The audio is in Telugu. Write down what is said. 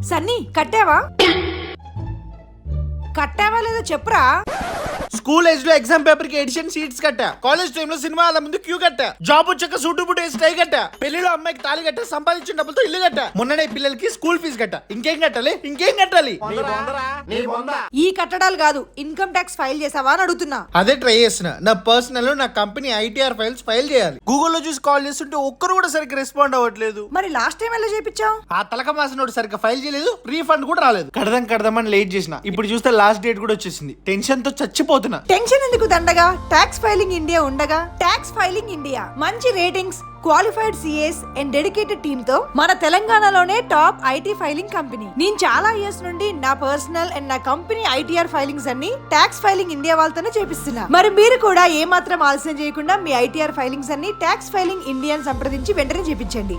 సన్నీ కట్టావా లేదో చెప్పురా. స్కూల్ ఏజ్ లో ఎగ్జామ్ పేపర్ కి ఎడిషన్ సీట్స్ కట్టా. కాలేజ్ టైమ్ లో సినిమా హాల్ ముందు క్యూ కట్టా. జాబ్ వచ్చాక సూటు బుట్టు వేసి టై కట్టా. పెళ్లిలో అమ్మాయికి తాళి కట్టా. సంపాదించిన డబ్బులతో ఇల్లు కట్టా. మొన్ననే పిల్లలకి స్కూల్ ఫీజు కట్టా. ఇంకేం కట్టాలి? ఈ కట్టడాలు కాదు, ఇన్కమ్ ట్యాక్స్ ఫైల్ చేసావా అని అడుగుతున్నా. అదే ట్రై చేస్తున్నా. నా పర్సనల్ నా కంపెనీ ఐటీఆర్ ఫైల్స్ ఫైల్ చేయాలి. గూగుల్లో చూసి కాల్ చేస్తుంటే ఒక్కరు కూడా సరిగ్గా రెస్పాండ్ అవ్వట్లేదు. మరి లాస్ట్ టైం ఎలా చేపించావు? ఆ తలక మాసినోడు సరిగ్గా ఫైల్ చేయలేదు. రీఫండ్ కూడా రాలేదు. కడదామని లేట్ చేసిన. ఇప్పుడు చూస్తే లాస్ట్ డేట్ కూడా వచ్చేసింది. టెన్షన్ తో చచ్చిపోతున్నా. టెన్షన్ ఎందుకు దండగా, ట్యాక్స్ ఫైలింగ్ ఇండియా ఉండగా. ట్యాక్స్ ఫైలింగ్ ఇండియా మంచి ratings, qualified CIs and dedicated team తో మన తెలంగాణలోనే టాప్ ఐటీ ఫైలింగ్ కంపెనీ. నేను చాలా ఇయర్స్ నుండి నా పర్సనల్ అండ్ నా కంపెనీ ఐటీఆర్ ఫైలింగ్స్ అన్ని ట్యాక్స్ ఫైలింగ్ ఇండియా వాళ్ళతోనే చేపిస్తున్నా. మరి మీరు కూడా ఏ మాత్రం ఆలస్యం చేయకుండా మీ ఐటీఆర్ ఫైలింగ్స్ అన్ని ట్యాక్స్ ఫైలింగ్ ఇండియా సంప్రదించి వెంటనే చేపించండి.